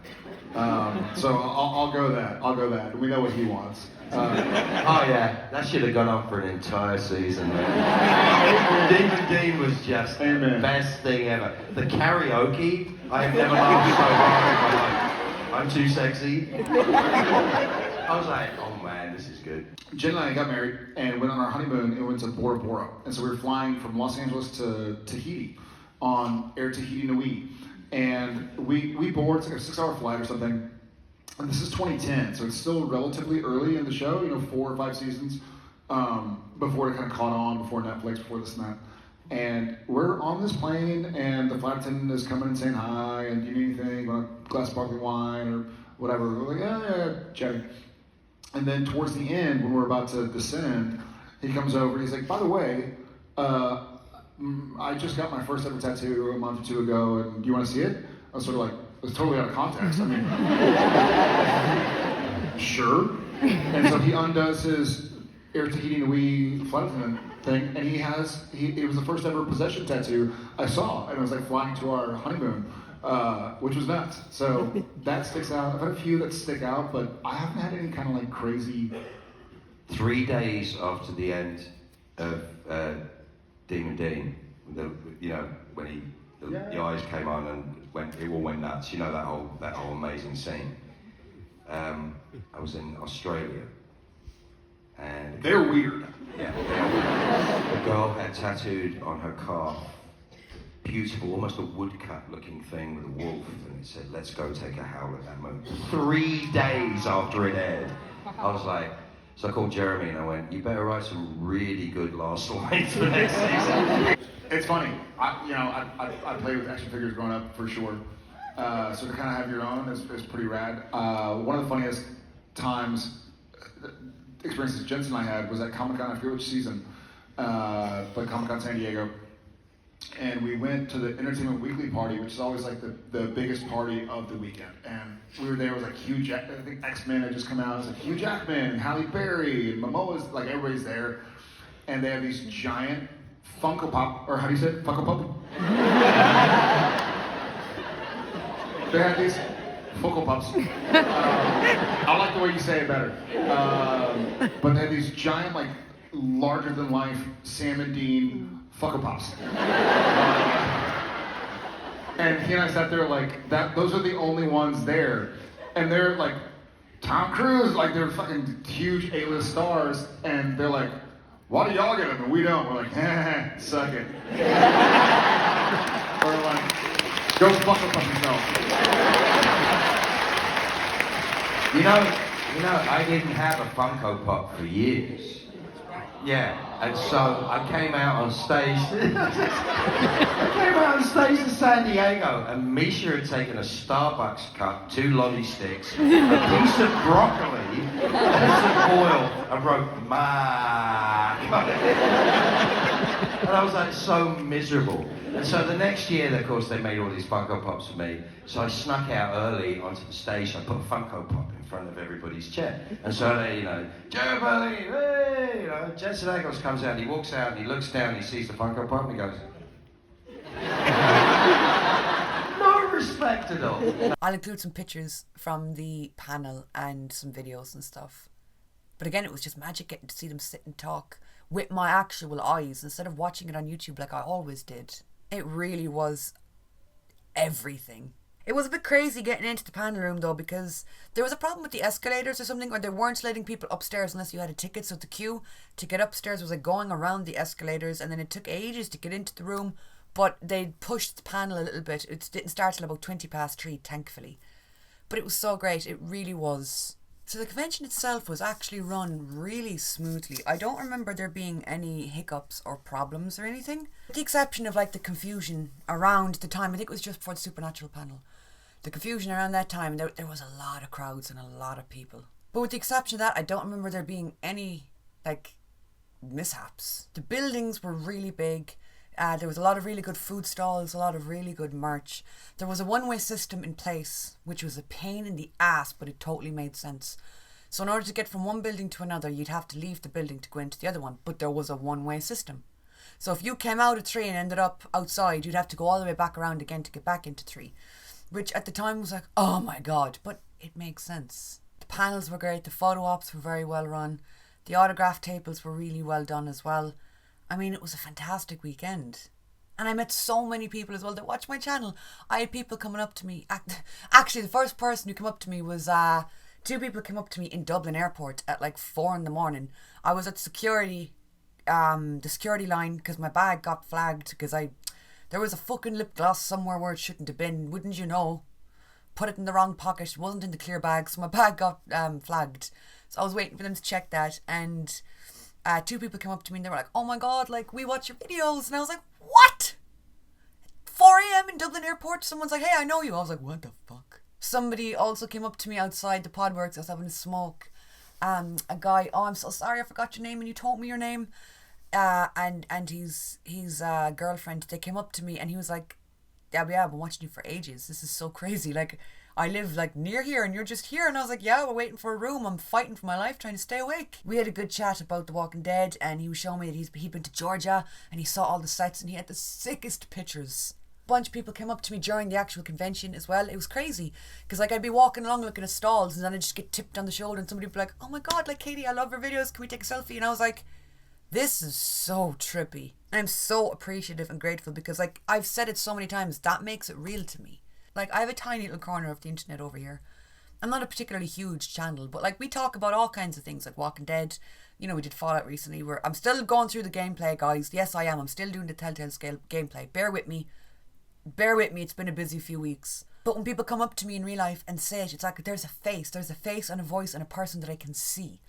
So I'll go that. I'll go that. We know what he wants. Oh yeah, that should have gone on for an entire season. Demon Dean was just the best thing ever. The karaoke, I've never laughed so hard in my life. I'm too sexy. I was like, oh man, this is good. Jen and I got married and went on our honeymoon and went to Bora Bora. And so we were flying from Los Angeles to Tahiti on Air Tahiti Nui. And we board, it's like a 6-hour flight or something. And this is 2010, so it's still relatively early in the show, 4 or 5 seasons before it kind of caught on, before Netflix, before this and that. And we're on this plane, and the flight attendant is coming and saying hi, and do you need anything, want a glass of sparkling wine, or whatever. We're like, yeah, chatting. And then towards the end, when we're about to descend, he comes over, and he's like, by the way, I just got my first ever tattoo a month or 2 ago, and do you want to see it? I was sort of like, it was totally out of context. I mean, sure. And so he undoes his Air Tahiti Nui flight attendant thing, and it was the first ever possession tattoo I saw, and it was like flying to our honeymoon, which was nuts. So that sticks out. I've had a few that stick out, but I haven't had any kind of like crazy. 3 days after the end of Demon Dean, when the eyes came on and it all went nuts. You know that whole amazing scene. I was in Australia, and They're weird. Yeah, the girl had tattooed on her calf, beautiful, almost a woodcut-looking thing with a wolf, and it said, "Let's go take a howl at that moon." 3 days after it aired, I was like. So I called Jeremy and I went, you better write some really good last lines for next season. It's funny. I played with action figures growing up for sure. So to kind of have your own is pretty rad. One of the funniest experiences Jensen and I had was at Comic Con, I forget which season, but Comic Con San Diego. And we went to the Entertainment Weekly party, which is always like the biggest party of the weekend. And we were there, it was like Hugh Jackman, I think X-Men had just come out. It was like Hugh Jackman and Halle Berry and Momoa's, like everybody's there. And they have these giant Funko Pop, or how do you say it? Funko Pop? They had these Funko Pops. I like the way you say it better. But they had these giant, like, larger than life Sam and Dean Funko Pops. And he and I sat there like, those are the only ones there. And they're like Tom Cruise, like they're fucking huge A-list stars, and they're like, why do y'all get them and we don't? We're like, suck it. Or like, go fuck up on yourself. You know, I didn't have a Funko Pop for years. Yeah, and so I came out on stage. I came out on stage in San Diego, and Misha had taken a Starbucks cup, 2 lolly sticks, a piece of broccoli, and some oil, and wrote "Ma" on it. And I was like so miserable. And so the next year, of course, they made all these Funko Pops for me. So I snuck out early onto the stage. I put a Funko Pop in front of everybody's chair. And so they, Jeopardy, hey, Jensen Ackles comes out, and he walks out, and he looks down, and he sees the Funko Pop, and he goes, no respect at all. I'll include some pictures from the panel and some videos and stuff. But again, it was just magic getting to see them sit and talk with my actual eyes instead of watching it on YouTube like I always did. It really was everything. It was a bit crazy getting into the panel room though, because there was a problem with the escalators or something, or they weren't letting people upstairs unless you had a ticket. So the queue to get upstairs was like going around the escalators, and then it took ages to get into the room. But they pushed the panel a little bit. It didn't start till about 3:20, thankfully. But it was so great. It really was. So the convention itself was actually run really smoothly. I don't remember there being any hiccups or problems or anything. With the exception of like the confusion around the time. I think it was just before the Supernatural panel. The confusion around that time, there was a lot of crowds and a lot of people. But with the exception of that, I don't remember there being any like mishaps. The buildings were really big. There was a lot of really good food stalls, a lot of really good merch. There was a one-way system in place, which was a pain in the ass, but it totally made sense. So in order to get from one building to another, you'd have to leave the building to go into the other one, but there was a one-way system. So if you came out of 3 and ended up outside, you'd have to go all the way back around again to get back into 3, which at the time was like, oh my god, but it makes sense. The panels were great, the photo ops were very well run, the autograph tables were really well done as well. I mean, it was a fantastic weekend. And I met so many people as well that watch my channel. I had people coming up to me. Actually, the first person who came up to me was 2 people came up to me in Dublin airport at like 4 a.m. I was at security, the security line, because my bag got flagged because there was a fucking lip gloss somewhere where it shouldn't have been. Wouldn't you know? Put it in the wrong pocket. It wasn't in the clear bag, so my bag got flagged. So I was waiting for them to check that, and 2 people came up to me and they were like, oh my god, like, we watch your videos. And I was like, what? 4 a.m. in Dublin airport, someone's like, hey, I know you. I was like, what the fuck? Somebody also came up to me outside the Podworks. I was having a smoke. A guy, oh, I'm so sorry, I forgot your name and you told me your name. And his girlfriend, they came up to me and he was like, yeah, I've been watching you for ages. This is so crazy. Like, I live like near here and you're just here. And I was like, yeah, we're waiting for a room. I'm fighting for my life trying to stay awake. We had a good chat about The Walking Dead, and he was showing me that he'd been to Georgia and he saw all the sites and he had the sickest pictures. A bunch of people came up to me during the actual convention as well. It was crazy because like I'd be walking along looking at stalls and then I'd just get tipped on the shoulder and somebody would be like, oh my god, like, Katie, I love your videos. Can we take a selfie? And I was like, this is so trippy. I'm so appreciative and grateful because like I've said it so many times, that makes it real to me. Like, I have a tiny little corner of the internet over here. I'm not a particularly huge channel, but like we talk about all kinds of things like Walking Dead. You know, we did Fallout recently. I'm still going through the gameplay, guys. Yes, I am. I'm still doing the Telltale scale gameplay. Bear with me. Bear with me. It's been a busy few weeks. But when people come up to me in real life and say it, it's like there's a face and a voice and a person that I can see.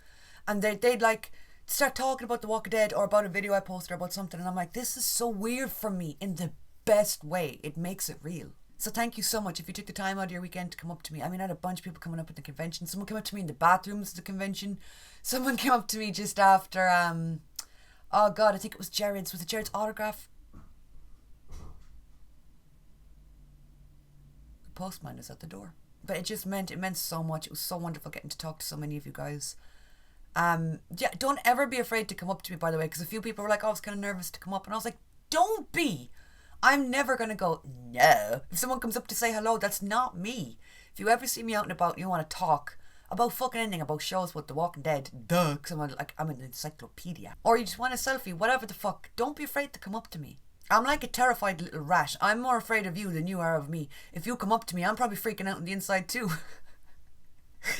And they'd like start talking about The Walking Dead or about a video I posted or about something. And I'm like, this is so weird for me in the best way. It makes it real. So thank you so much if you took the time out of your weekend to come up to me. I mean, I had a bunch of people coming up at the convention. Someone came up to me in the bathrooms of the convention. Someone came up to me just after, oh god, I think it was Jared's. Was it Jared's autograph? The postman is at the door. But it meant so much. It was so wonderful getting to talk to so many of you guys. Yeah, don't ever be afraid to come up to me, by the way, because a few people were like, oh, I was kind of nervous to come up. And I was like, don't be. I'm never going to go, no. If someone comes up to say hello, that's not me. If you ever see me out and about and you want to talk about fucking anything, about shows, about The Walking Dead, because I'm an encyclopedia. Or you just want a selfie, whatever the fuck, don't be afraid to come up to me. I'm like a terrified little rat. I'm more afraid of you than you are of me. If you come up to me, I'm probably freaking out on the inside too.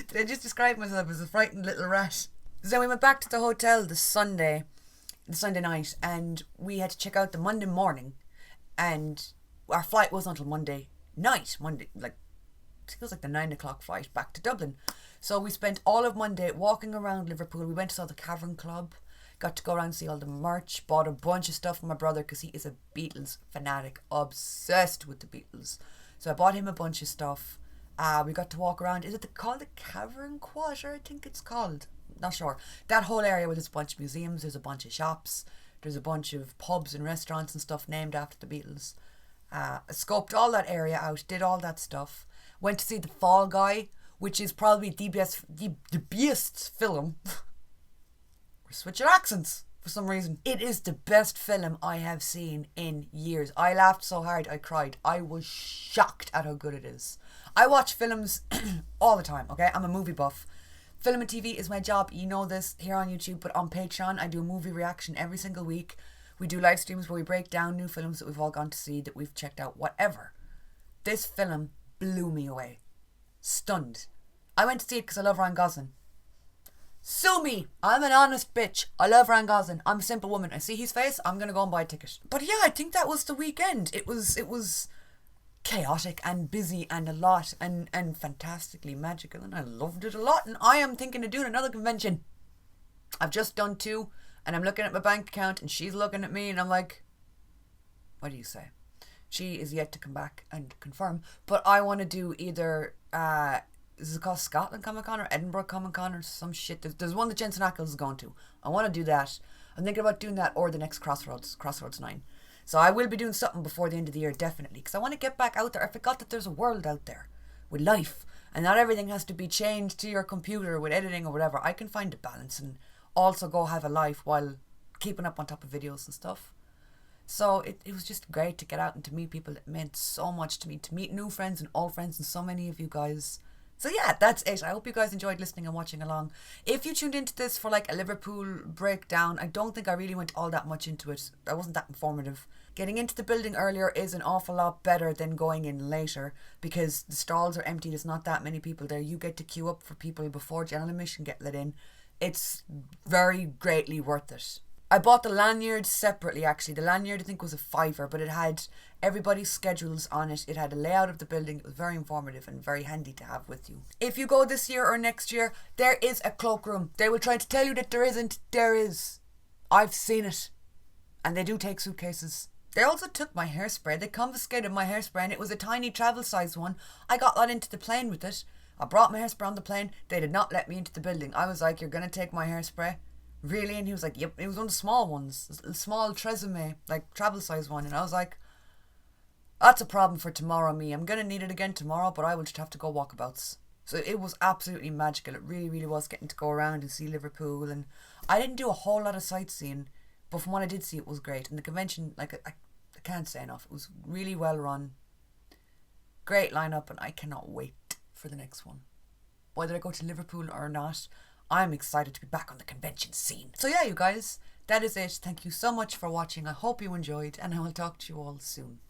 Did I just describe myself as a frightened little rat? So then we went back to the hotel the Sunday night, and we had to check out the Monday morning, and our flight wasn't until Monday night. I think it was like the 9 o'clock flight back to Dublin. So we spent all of Monday walking around Liverpool. We went to saw the Cavern Club, got to go around and see all the merch, bought a bunch of stuff for my brother because he is a Beatles fanatic, obsessed with the Beatles. So I bought him a bunch of stuff. We got to walk around. Is it called the Cavern Quarter? I think it's called. Not sure. That whole area where there's a bunch of museums, there's a bunch of shops, there's a bunch of pubs and restaurants and stuff named after the Beatles. I scoped all that area out, did all that stuff. Went to see The Fall Guy, which is probably the best film. We're switching accents for some reason. It is the best film I have seen in years. I laughed so hard I cried. I was shocked at how good it is. I watch films all the time, okay? I'm a movie buff. Film and TV is my job. You know this here on YouTube, but on Patreon, I do a movie reaction every single week. We do live streams where we break down new films that we've all gone to see, that we've checked out, whatever. This film blew me away. Stunned. I went to see it because I love Ryan Gosling. Sue me! I'm an honest bitch. I love Ryan Gosling. I'm a simple woman. I see his face, I'm going to go and buy a ticket. But yeah, I think that was the weekend. It was chaotic and busy and a lot and fantastically magical, and I loved it a lot, and I am thinking of doing another convention. I've just done 2, and I'm looking at my bank account, and she's looking at me, and I'm like, what do you say? She is yet to come back and confirm, but I want to do either is it called Scotland Comic Con or Edinburgh Comic Con or some shit? There's one that Jensen Ackles is going to. I want to do that. I'm thinking about doing that or the next Crossroads 9. So I will be doing something before the end of the year, definitely, because I want to get back out there. I forgot that there's a world out there with life, and not everything has to be changed to your computer with editing or whatever. I can find a balance and also go have a life while keeping up on top of videos and stuff. So it was just great to get out and to meet people. It meant so much to me, to meet new friends and old friends and so many of you guys. So yeah, that's it. I hope you guys enjoyed listening and watching along. If you tuned into this for like a Liverpool breakdown, I don't think I really went all that much into it. I wasn't that informative. Getting into the building earlier is an awful lot better than going in later, because the stalls are empty. There's not that many people there. You get to queue up for people before general admission get let in. It's very greatly worth it. I bought the lanyard separately, actually. The lanyard I think was a £5, but it had everybody's schedules on it. It had a layout of the building. It was very informative and very handy to have with you. If you go this year or next year, there is a cloakroom. They will try to tell you that there isn't. There is. I've seen it. And they do take suitcases. They also took my hairspray. They confiscated my hairspray, and it was a tiny travel size one. I got that into the plane with it. I brought my hairspray on the plane. They did not let me into the building. I was like, you're going to take my hairspray? Really? And he was like, yep. It was one of the small ones, a small Tresemme, like travel size one. And I was like, that's a problem for tomorrow me. I'm going to need it again tomorrow, but I will just have to go walkabouts. So it was absolutely magical. It really, really was, getting to go around and see Liverpool. And I didn't do a whole lot of sightseeing, but from what I did see, it was great. And the convention, like, I can't say enough. It was really well run. Great lineup, and I cannot wait for the next one. Whether I go to Liverpool or not, I'm excited to be back on the convention scene. So yeah, you guys, that is it. Thank you so much for watching. I hope you enjoyed, and I will talk to you all soon.